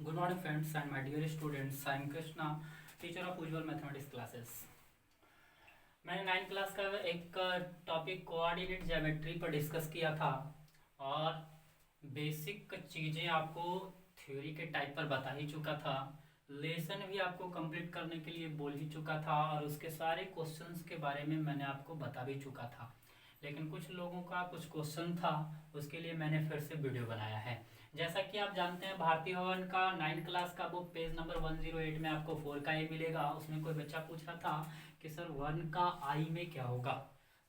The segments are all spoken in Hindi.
Good morning friends and my dear students. I am Krishna, teacher of Ujjwal Mathematics classes. मैंने 9th क्लास का एक टॉपिक कोऑर्डिनेट ज्योमेट्री पर डिस्कस किया था और बेसिक चीज़ें आपको थ्योरी के टाइप पर बता ही चुका था। लेसन भी आपको कंप्लीट करने के लिए बोल ही चुका था और उसके सारे क्वेश्चंस के बारे में मैंने आपको बता भी चुका था। लेकिन कुछ लोगों का कुछ क्वेश्चन था, उसके लिए मैंने फिर से वीडियो बनाया है। जैसा कि आप जानते हैं भारतीय भवन का 9th क्लास का बुक पेज नंबर 108 में आपको 4 का ए मिलेगा। उसमें कोई बच्चा पूछ रहा था कि सर 1 का आई में क्या होगा।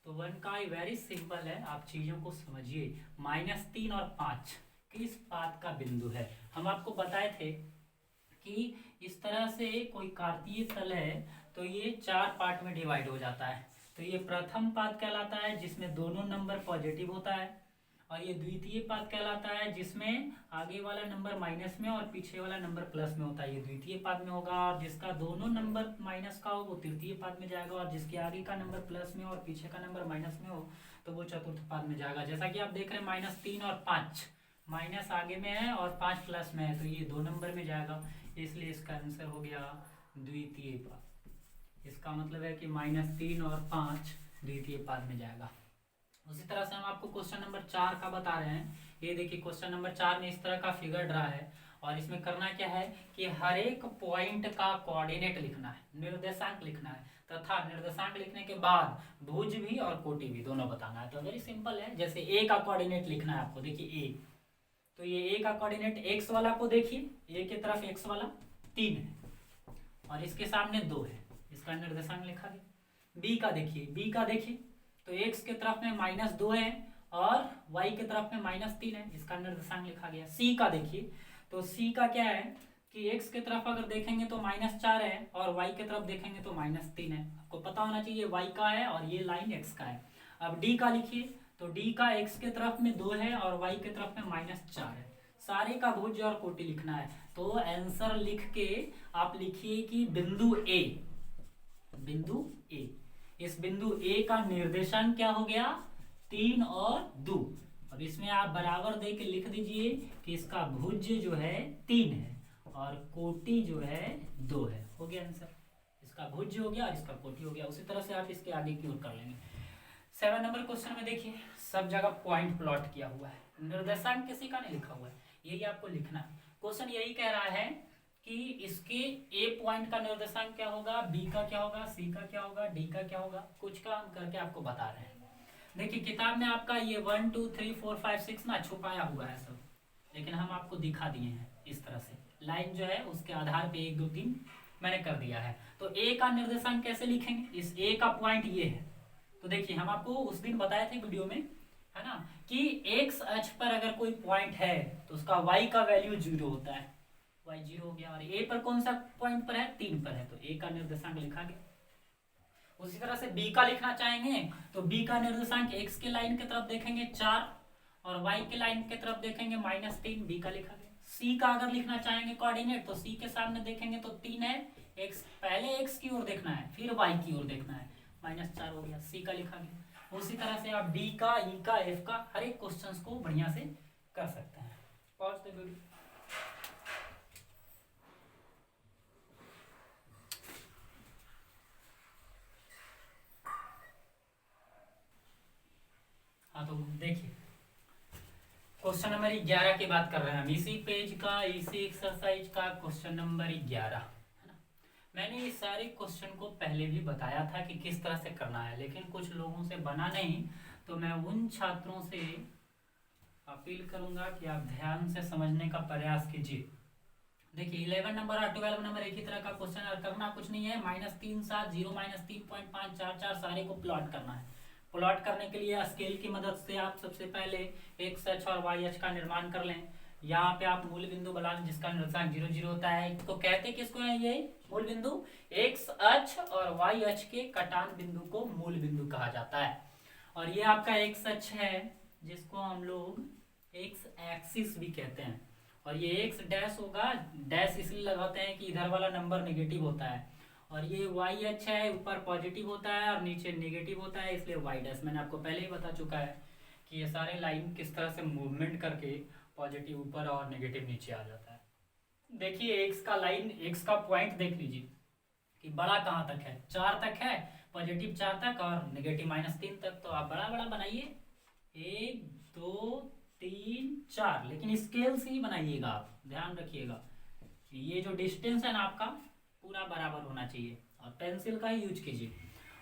तो 1 का आई वेरी सिंपल है, आप चीज़ों को समझिए। -3 और 5 किस बात का बिंदु है। हम आपको बताए थे कि इस तरह से कोई कार्तीय तल है तो ये 4 पार्ट में डिवाइड हो जाता है। तो ये प्रथम पाद कहलाता है जिसमें दोनों नंबर पॉजिटिव होता है, और ये द्वितीय पाद कहलाता है जिसमें आगे वाला नंबर माइनस में और पीछे वाला नंबर प्लस में होता है, ये द्वितीय पाद में होगा। और जिसका दोनों नंबर माइनस का हो वो तृतीय पाद में जाएगा, और जिसके आगे का नंबर प्लस में और पीछे का नंबर माइनस में हो तो वो चतुर्थ पाद में जाएगा। जैसा कि आप देख रहे हैं -3 और 5, माइनस आगे में है और 5 प्लस में है, तो ये 2 नंबर में जाएगा, इसलिए इसका आंसर हो गया द्वितीय पाद। इसका मतलब है कि -3 और 5 द्वितीय पाद में जाएगा। उसी तरह से हम आपको क्वेश्चन नंबर 4 का बता रहे हैं। ये देखिए क्वेश्चन नंबर 4 में इस तरह का फिगर ड्रा है और इसमें करना क्या है कि हर एक पॉइंट का कोऑर्डिनेट लिखना है, निर्देशांक लिखना है, तथा निर्देशांक लिखने के बाद भुज भी और कोटि भी दोनों बताना है। तो वेरी सिंपल है। जैसे ए का कोऑर्डिनेट लिखना है आपको, देखिए ए, तो ये ए का कोऑर्डिनेट एक्स वाला को देखिए, ए की तरफ एक्स वाला 3 है और इसके सामने 2 है, इसका निर्देशांक लिखा गया। बी का देखिए तो x के तरफ में -2 है और y के तरफ में -3 है, इसका निर्देशांक लिखा गया। c का देखिए तो c का क्या है कि x के तरफ अगर देखेंगे तो -4 है और y के तरफ देखेंगे तो -3 है। आपको पता होना चाहिए y का है और ये लाइन x का है। अब d का लिखिए तो d का x के तरफ में 2 है और y के तरफ में -4 है। सारे का भुज और कोटि लिखना है। तो आंसर लिख के आप लिखिए कि बिंदु ए, इस बिंदु ए का निर्देशांक क्या हो गया 3 और 2। अब इसमें आप बराबर दे के लिख दीजिए कि इसका भुज जो है 3 है और कोटि जो है 2 है। हो गया आंसर, इसका भुज हो गया और इसका कोटि हो गया। उसी तरह से आप इसके आगे की ओर कर लेंगे। 7 नंबर क्वेश्चन में देखिए सब जगह पॉइंट प्लॉट किया हुआ है, निर्देशांक किसी का नहीं लिखा हुआ है, यही आपको लिखना है। क्वेश्चन यही कह रहा है कि इसके ए पॉइंट का निर्देशांक क्या होगा, बी का क्या होगा, सी का क्या होगा, डी का क्या होगा, कुछ का हम करके आपको बता रहे हैं। देखिए किताब में आपका ये 1 2 3 4 5 6 ना छुपाया हुआ है सब, लेकिन हम आपको दिखा दिए हैं इस तरह से। लाइन जो है उसके आधार पे 1 2 3 मैंने कर दिया है। तो ए का निर्देशांक कैसे लिखेंगे, इस ए का पॉइंट ये है। तो देखिए हम आपको उस दिन बताए थे वीडियो में, है ना, कि एक्स अक्ष पर अगर कोई पॉइंट है तो उसका वाई का वैल्यू 0 होता है, y 0 हो गया। और ए पर कौन सा पॉइंट पर है, 3 पर है, तो ए का निर्देशांक लिखा गया। उसी तरह से बी का लिखना चाहेंगे तो बी का निर्देशांक x के लाइन की तरफ देखेंगे 4 और y के लाइन की तरफ देखेंगे -3, बी का लिखा गया। सी का अगर लिखना चाहेंगे कोऑर्डिनेट तो सी के सामने देखेंगे तो 3 है, x पहले x की ओर देखना है फिर y की ओर देखना है, -4 हो गया, सी का लिखा गया। उसी तरह से आप डी का, ई का, एफ का हर एक क्वेश्चन को बढ़िया से कर सकते हैं। Pause the video. हाँ तो देखिए क्वेश्चन नंबर 11 की बात कर रहे हैं हम, इसी पेज का, इसी एक्सरसाइज का क्वेश्चन नंबर 11 है ना। मैंने ये सारे क्वेश्चन को पहले भी बताया था कि किस तरह से करना है, लेकिन कुछ लोगों से बना नहीं, तो मैं उन छात्रों से अपील करूंगा कि आप ध्यान से समझने का प्रयास कीजिए। देखिए 11 नंबर और 12 नंबर एक ही तरह का क्वेश्चन और करना कुछ नहीं है। -3 7 0 -3.544 सारे को प्लॉट करना है। प्लॉट करने के लिए स्केल की मदद से आप सबसे पहले एक्स अक्ष और वाई अक्ष का निर्माण कर लें। यहाँ पे आप मूल बिंदु बना लें जिसका निर्देशांक 0 0 होता है। तो कहते किसको है, ये मूल बिंदु एक्स अक्ष और वाई अक्ष के कटान बिंदु को मूल बिंदु कहा जाता है। और ये आपका एक्स अक्ष है जिसको हम लोग एक्स एक्सिस भी कहते हैं, और ये एक्स डैश होगा, डैश इसलिए लगाते हैं कि इधर वाला नंबर नेगेटिव होता है, और ये वाई अक्ष है, ऊपर पॉजिटिव होता है और नीचे नेगेटिव होता है, इसलिए वाई डैश। मैंने आपको पहले ही बता चुका है कि ये सारे लाइन किस तरह से मूवमेंट करके पॉजिटिव ऊपर और नेगेटिव नीचे आ जाता है। देखिए एक्स का लाइन, एक्स का पॉइंट देख लीजिए कि बड़ा कहाँ तक है, 4 तक है, पॉजिटिव 4 तक और नेगेटिव -3 तक। तो आप बड़ा बड़ा बनाइए, 1 2 3 4, लेकिन स्केल से ही बनाइएगा, आप ध्यान रखिएगा ये जो डिस्टेंस है ना आपका पूरा बराबर होना चाहिए, और पेंसिल का ही यूज कीजिए।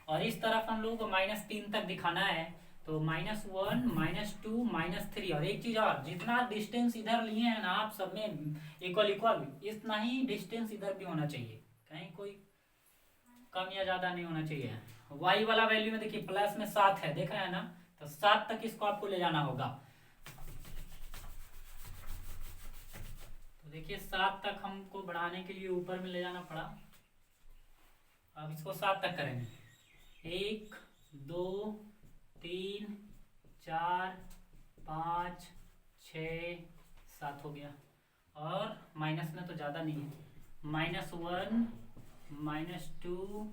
और इस तरफ हम लोगों को -3 तक दिखाना है, तो -1 -2 -3। और एक चीज और, जितना डिस्टेंस इधर लिए हैं ना आप सब में इक्वल इक्वल, इतना ही डिस्टेंस इधर भी होना चाहिए, कहीं कोई कम या ज्यादा नहीं होना चाहिए। y वाला वैल्यू में देखिए प्लस में 7 है, देख रहे हैं ना, तो 7 तक इसको आपको ले जाना होगा। तो देखिए 7 तक हमको बढ़ाने के लिए ऊपर में ले जाना पड़ा। अब इसको 7 तक करेंगे, 1 2 3 4 5 6 7 हो गया। और माइनस में तो ज़्यादा नहीं है, -1 -2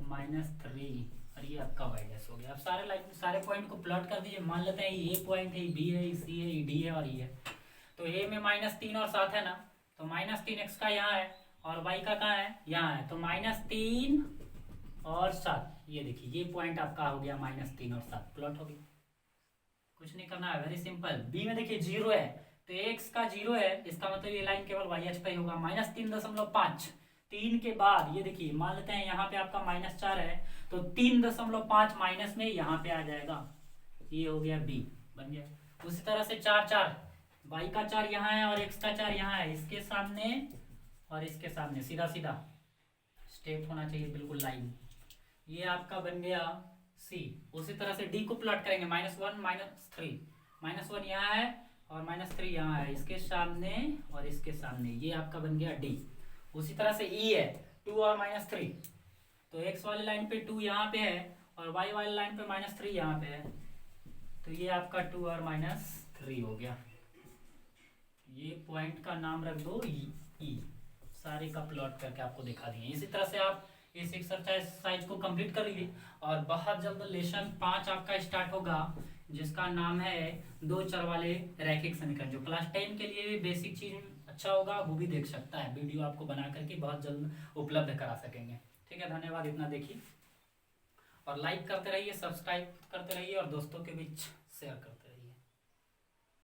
-3, और ये आपका वाई डैश हो गया। अब सारे लाइन सारे पॉइंट को प्लॉट कर दीजिए। मान लेते हैं ये पॉइंट है, बी है, सी है, डी है और ये है। तो ए में -3 और 7 है ना, तो -3 एक्स का यहाँ है और वाई का कहाँ है, यहाँ है। तो -3 और 7, ये देखिए ये पॉइंट आपका हो गया -3 और 7, प्लॉट हो गया। कुछ नहीं करना है, वेरी सिंपल। बी में देखिए 0 है, तो एक्स का 0 है, इसका मतलब ये लाइन केवल वाई एच पे ही होगा। -3.5, 3 के बाद ये देखिए मान लेते हैं यहाँ पे आपका -4 है, तो 3.5 माइनस में यहाँ पे आ जाएगा, ये हो गया बी, बन गया। उसी तरह से 4 4, वाई का 4 यहाँ है और एक्स का 4 यहाँ है, इसके सामने और इसके सामने सीधा सीधा स्टेप होना चाहिए, बिल्कुल लाइन। ये आपका बन गया सी। उसी तरह से डी को प्लॉट करेंगे, -1 -3, -1 यहाँ है और -3 यहाँ है, इसके सामने और इसके सामने, ये आपका बन गया डी। उसी तरह से ई है, 2 और -3, तो एक्स वाली लाइन पे 2 यहाँ पे है और वाई वाली लाइन पे -3 यहाँ पे है, तो ये आपका 2 और -3 हो गया। ये पॉइंट का नाम रख दो ई। सारे का प्लॉट करके आपको दिखा दिए। इसी तरह से आप इस एक्सरसाइज को कंप्लीट कर लीजिए। और बहुत जल्द लेसन 5 आपका स्टार्ट होगा, जिसका नाम है 2 चर वाले रैखिक समीकरण, जो क्लास 10 के लिए भी बेसिक चीज अच्छा होगा, वो भी देख सकता है। वीडियो आपको बना करके बहुत जल्द उपलब्ध करा सकेंगे। ठीक है, धन्यवाद, इतना देखिए और लाइक करते रहिए, सब्सक्राइब करते रहिए और दोस्तों के बीच शेयर करते रहिए।